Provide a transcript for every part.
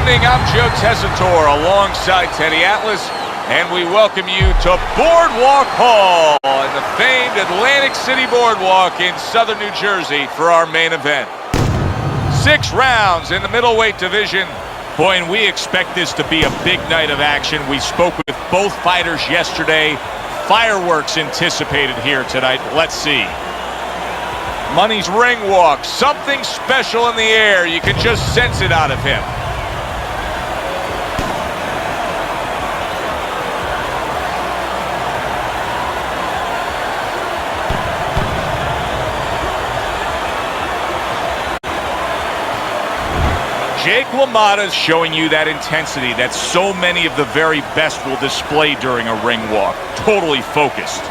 evening, I'm Joe Tessitore alongside Teddy Atlas, and we welcome you to Boardwalk Hall in the famed Atlantic City Boardwalk in southern New Jersey for our main event. 6 rounds in the middleweight division. Boy, and we expect this to be a big night of action. We spoke with both fighters yesterday. Fireworks anticipated here tonight. Let's see. Money's ring walk, something special in the air. You can just sense it out of him. Jake Lamotta is showing you that intensity that so many of the very best will display during a ring walk. Totally focused.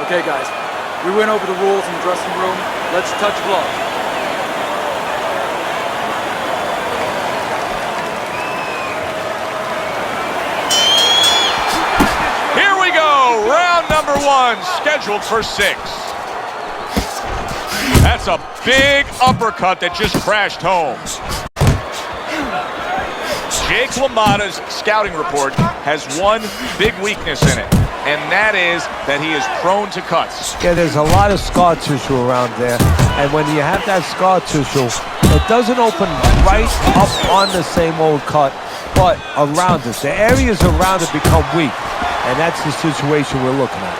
Okay, guys, we went over the rules in the dressing room. Let's touch gloves. Here we go, round number 1, scheduled for 6. That's a big uppercut that just crashed home. Jake Lamotta's scouting report has one big weakness in it, and that is that he is prone to cuts. Yeah, there's a lot of scar tissue around there, and when you have that scar tissue, it doesn't open right up on the same old cut, but around it. The areas around it become weak, and that's the situation we're looking at.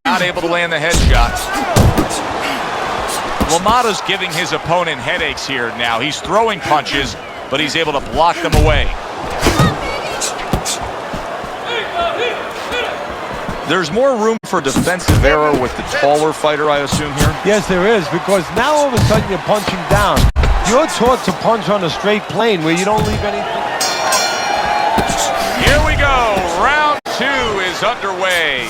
Not able to land the headshot. Lamotta's giving his opponent headaches here now. He's throwing punches, but he's able to block them away. There's more room for defensive error with the taller fighter, I assume, here? Yes, there is, because now all of a sudden you're punching down. You're taught to punch on a straight plane where you don't leave anything. Here we go. Round 2 is underway.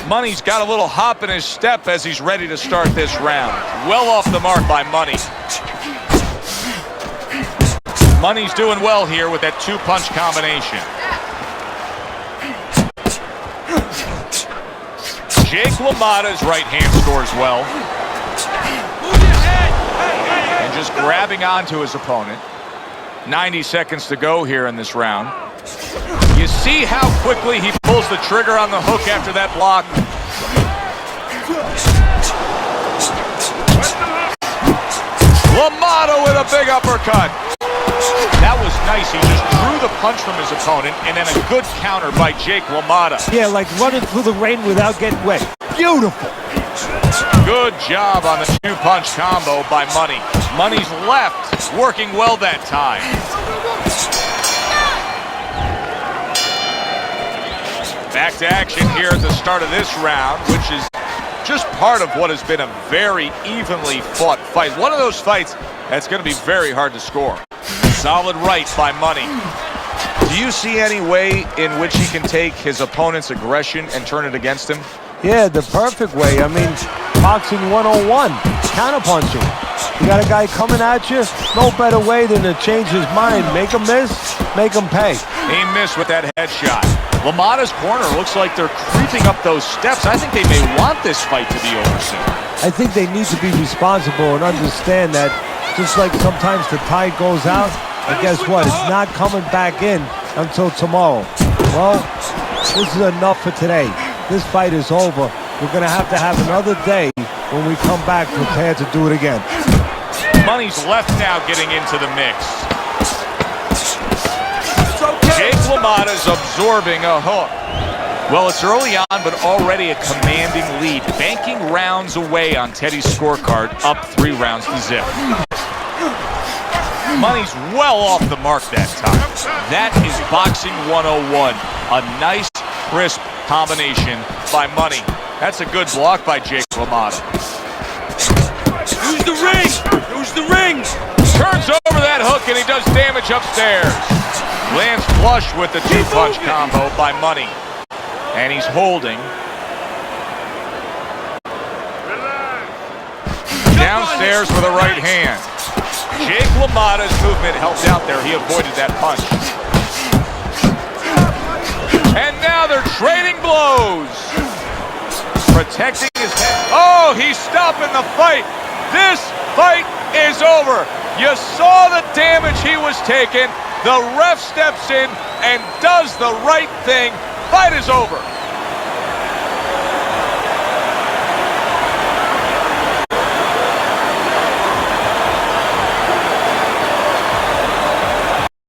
Money's got a little hop in his step as he's ready to start this round. Well off the mark by Money. Money's doing well here with that 2-punch combination. Jake Lamotta's right hand scores well. And just grabbing onto his opponent. 90 seconds to go here in this round. You see how quickly he pulls the trigger on the hook after that block. Lamotta with a big uppercut. That was nice. He just drew the punch from his opponent, and then a good counter by Jake LaMotta. Yeah, like running through the rain without getting wet. Beautiful. Good job on the 2-punch combo by Money. Money's left, working well that time. Back to action here at the start of this round, which is just part of what has been a very evenly fought fight. One of those fights that's going to be very hard to score. Solid right by Money. Do you see any way in which he can take his opponent's aggression and turn it against him? Yeah, the perfect way. I mean, boxing 101, counterpunching. You got a guy coming at you, no better way than to change his mind. Make him miss, make him pay. He missed with that headshot. Lamotta's corner looks like they're creeping up those steps. I think they may want this fight to be over soon. I think they need to be responsible and understand that just like sometimes the tide goes out, and guess what? It's not coming back in until tomorrow. Well, this is enough for today. This fight is over. We're going to have another day when we come back prepared to do it again. Money's left now getting into the mix. Jake Lamotta's absorbing a hook. Well, it's early on, but already a commanding lead. Banking rounds away on Teddy's scorecard, up 3 rounds to zip. Money's well off the mark that time. That is boxing 101. A nice, crisp combination by Money. That's a good block by Jake Lamotta. Use the ring! Use the ring! Turns over that hook and he does damage upstairs. Lands flush with the 2-punch combo by Money. And he's holding. Downstairs with a right hand. Jake LaMotta's movement helped out there. He avoided that punch. And now they're trading blows. Protecting his head. Oh, he's stopping the fight. This fight is over. You saw the damage he was taking. The ref steps in and does the right thing. Fight is over.